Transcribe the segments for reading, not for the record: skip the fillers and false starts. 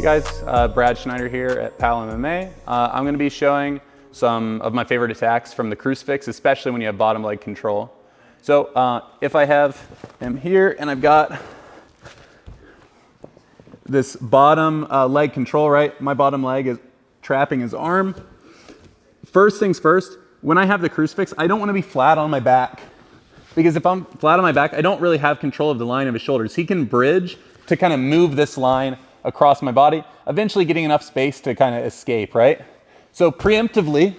Hey guys, Brad Schneider here at Pal MMA. I'm going to be showing some of my favorite attacks from the Crucifix, especially when you have bottom leg control. So if I have him here and I've got this bottom leg control, right? My bottom leg is trapping his arm. First things first, when I have the Crucifix, I don't want to be flat on my back. Because if I'm flat on my back, I don't really have control of the line of his shoulders. He can bridge to kind of move this line across my body, eventually getting enough space to kind of escape, right? So preemptively,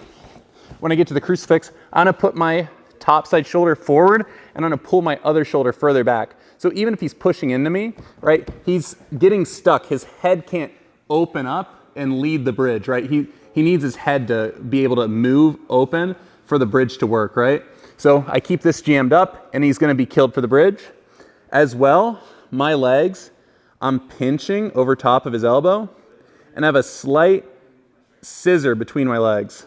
when I get to the Crucifix, I'm gonna put my top side shoulder forward and I'm gonna pull my other shoulder further back. So even if he's pushing into me, right, he's getting stuck. His head can't open up and lead the bridge, right? He needs his head to be able to move open for the bridge to work, right? So I keep this jammed up and he's gonna be killed for the bridge. As well, my legs, I'm pinching over top of his elbow and I have a slight scissor between my legs.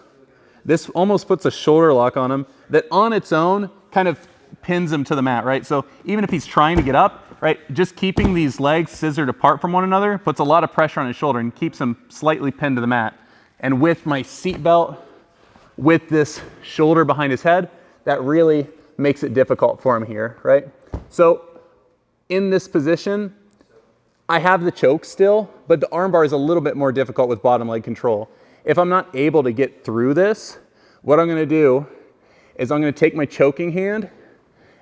This almost puts a shoulder lock on him that on its own kind of pins him to the mat, right? So even if he's trying to get up, right, just keeping these legs scissored apart from one another puts a lot of pressure on his shoulder and keeps him slightly pinned to the mat. And with my seat belt, with this shoulder behind his head, that really makes it difficult for him here, right? So in this position, I have the choke still, but the armbar is a little bit more difficult with bottom leg control. If I'm not able to get through this, what I'm gonna do is I'm gonna take my choking hand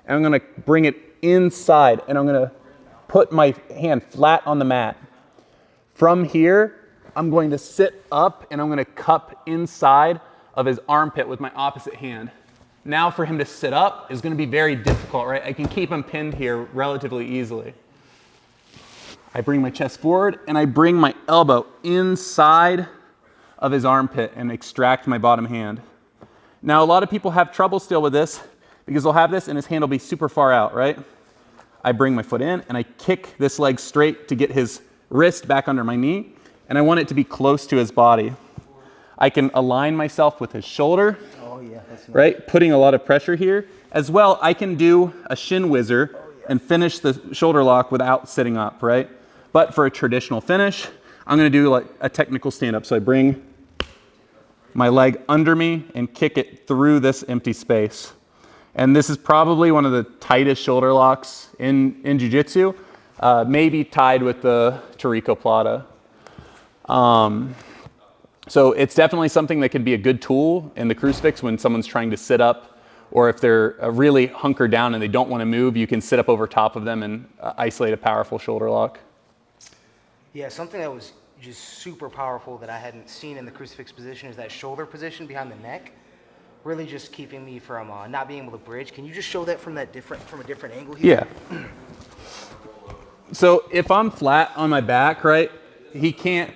and I'm gonna bring it inside and I'm gonna put my hand flat on the mat. From here, I'm going to sit up and I'm gonna cup inside of his armpit with my opposite hand. Now for him to sit up is gonna be very difficult, right? I can keep him pinned here relatively easily. I bring my chest forward and I bring my elbow inside of his armpit and extract my bottom hand. Now a lot of people have trouble still with this because they'll have this and his hand will be super far out, right? I bring my foot in and I kick this leg straight to get his wrist back under my knee and I want it to be close to his body. I can align myself with his shoulder, right? Putting a lot of pressure here. As well, I can do a shin whizzer and finish the shoulder lock without sitting up, right? But for a traditional finish, I'm gonna do like a technical stand-up. So I bring my leg under me and kick it through this empty space. And this is probably one of the tightest shoulder locks in Jiu-Jitsu, maybe tied with the Tarico Plata. So it's definitely something that could be a good tool in the Crucifix when someone's trying to sit up, or if they're really hunkered down and they don't want to move, you can sit up over top of them and isolate a powerful shoulder lock. Yeah, something that was just super powerful that I hadn't seen in the Crucifix position is that shoulder position behind the neck, really just keeping me from not being able to bridge. Can you just show that from a different angle here? Yeah. So if I'm flat on my back, right, he can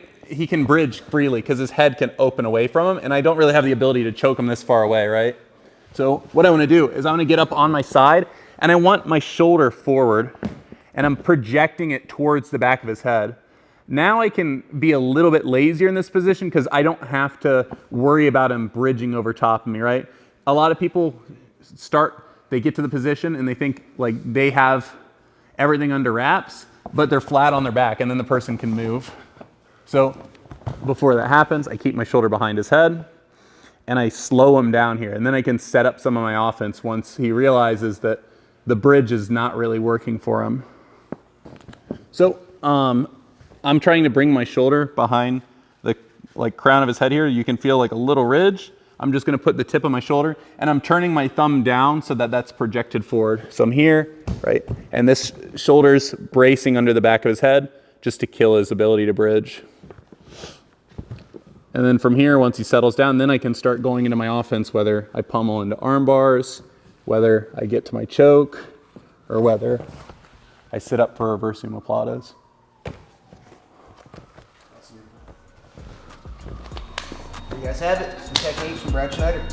bridge freely because his head can open away from him and I don't really have the ability to choke him this far away, right? So what I want to do is I'm going to get up on my side and I want my shoulder forward and I'm projecting it towards the back of his head. Now I can be a little bit lazier in this position because I don't have to worry about him bridging over top of me, right? A lot of people they get to the position and they think like they have everything under wraps, but they're flat on their back and then the person can move. So before that happens, I keep my shoulder behind his head and I slow him down here. And then I can set up some of my offense once he realizes that the bridge is not really working for him. So I'm trying to bring my shoulder behind the crown of his head here. You can feel like a little ridge. I'm just gonna put the tip of my shoulder and I'm turning my thumb down so that that's projected forward. So I'm here, right? And this shoulder's bracing under the back of his head just to kill his ability to bridge. And then from here, once he settles down, then I can start going into my offense, whether I pummel into arm bars, whether I get to my choke, or whether I sit up for reverse omoplatas. There you guys have it. Some techniques from Brad Schneider.